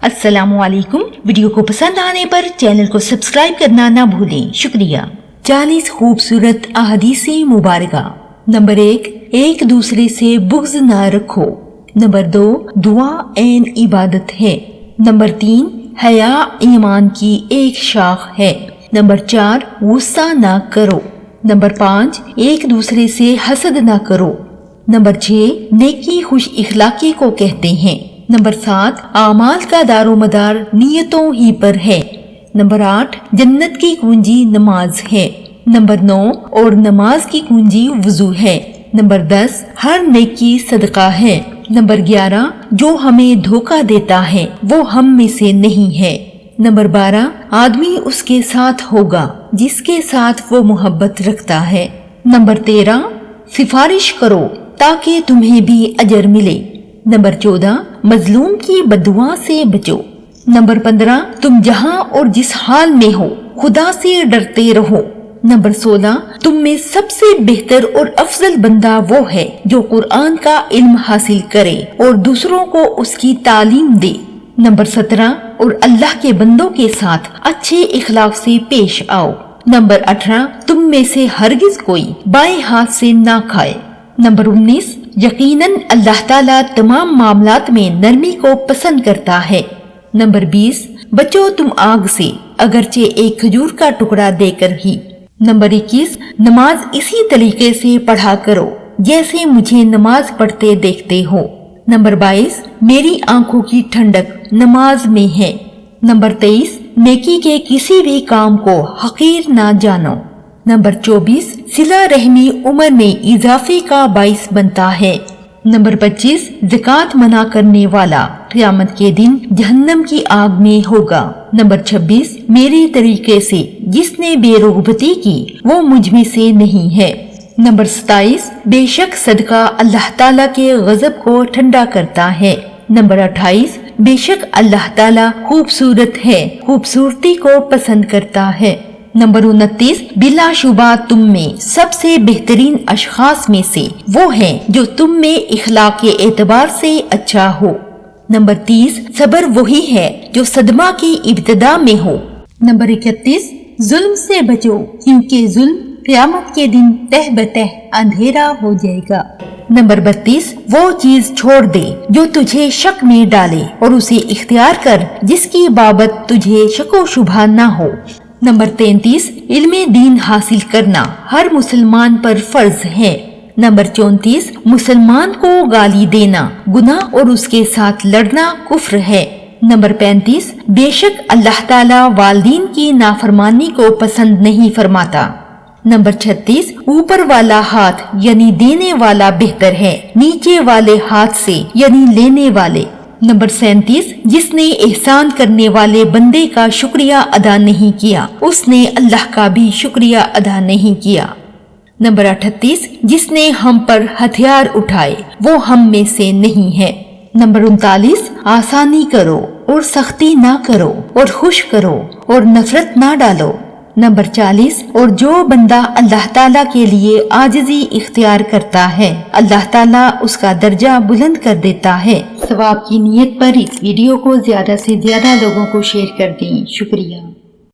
अस्सलाम वालेकुम। वीडियो को पसंद आने पर चैनल को सब्सक्राइब करना ना भूलें, शुक्रिया। 40 खूबसूरत अहादीस मुबारका। नंबर 1, एक दूसरे से बुग़्ज़ ना रखो। नंबर 2, दुआ ऐन इबादत है। नंबर 3, हया ईमान की एक शाख है। नंबर 4, गुस्सा ना करो। नंबर 5, एक दूसरे से हसद ना करो। नंबर 6, नेकी खुश इखलाकी को कहते हैं। नंबर 7, आमाल का दारोमदार नियतों ही पर है। नंबर 8, जन्नत की कुंजी नमाज है। नंबर 9, और नमाज की कुंजी वुजू है। नंबर 10, हर नेकी सदका है। नंबर 11, जो हमें धोखा देता है वो हम में से नहीं है। नंबर 12, आदमी उसके साथ होगा जिसके साथ वो मोहब्बत रखता है। नंबर 13, सिफारिश करो ताकि तुम्हें भी अजर मिले। नंबर 14, मजलूम की बददुआ से बचो। नंबर 15, तुम जहां और जिस हाल में हो खुदा से डरते रहो। नंबर 16, तुम में सबसे बेहतर और अफजल बंदा वो है जो कुरान का इल्म हासिल करे और दूसरों को उसकी तालीम दे। नंबर 17, और अल्लाह के बंदों के साथ अच्छे इखलाक से पेश आओ। नंबर 18, तुम में से हरगिज कोई बाएं हाथ से ना खाए। नंबर 19, यकीनन अल्लाह ताला तमाम मामलात में नरमी को पसंद करता है। नंबर 20, बचो तुम आग से अगरचे एक खजूर का टुकड़ा देकर ही। नंबर 21, नमाज इसी तरीके से पढ़ा करो जैसे मुझे नमाज पढ़ते देखते हो। नंबर 22, मेरी आंखों की ठंडक नमाज में है। नंबर 23, नेकी के किसी भी काम को हकीर ना जानो। नंबर 24, सिला रहमी उम्र में इजाफे का बाइस बनता है। नंबर 25, ज़कात मना करने वाला क़यामत के दिन जहन्नम की आग में होगा। नंबर 26, मेरे तरीके से जिसने बेरुग़बती की वो मुझ में से नहीं है। नंबर 27, बेशक सदका अल्लाह ताला के गज़ब को ठंडा करता है। नंबर 28, बेशक अल्लाह ताला खूबसूरत है, खूबसूरती को पसंद करता है। नंबर 29, बिलाशुबा तुम में सबसे बेहतरीन अशखास में से वो है जो तुम में इखलाक के एतबार से अच्छा हो। नंबर 30, सब्र वही है जो सदमा की इब्तिदा में हो। नंबर 31, जुल्म से बचो क्योंकि जुल्म क़यामत के दिन तह बतह अंधेरा हो जाएगा। नंबर 32, वो चीज छोड़ दे जो तुझे शक में डाले और उसे इख्तियार कर जिसकी बाबत तुझे शको शुबा ना हो। नंबर 33, इल्मे दीन हासिल करना हर मुसलमान पर फर्ज है। नंबर 34, मुसलमान को गाली देना गुनाह और उसके साथ लड़ना कुफ्र है। नंबर 35, बेशक अल्लाह ताला वालिदीन की नाफरमानी को पसंद नहीं फरमाता। नंबर 36, ऊपर वाला हाथ यानी देने वाला बेहतर है नीचे वाले हाथ से यानी लेने वाले। नंबर 37, जिसने एहसान करने वाले बंदे का शुक्रिया अदा नहीं किया उसने अल्लाह का भी शुक्रिया अदा नहीं किया। नंबर 38, जिसने हम पर हथियार उठाए वो हम में से नहीं है। नंबर 39, आसानी करो और सख्ती ना करो और खुश करो और नफरत ना डालो। नंबर 40, और जो बंदा अल्लाह ताला के लिए आजिज़ी इख्तियार करता है अल्लाह ताला उसका दर्जा बुलंद कर देता है। सवाब की नीयत पर इस वीडियो को ज्यादा से ज्यादा लोगों को शेयर कर दें, शुक्रिया।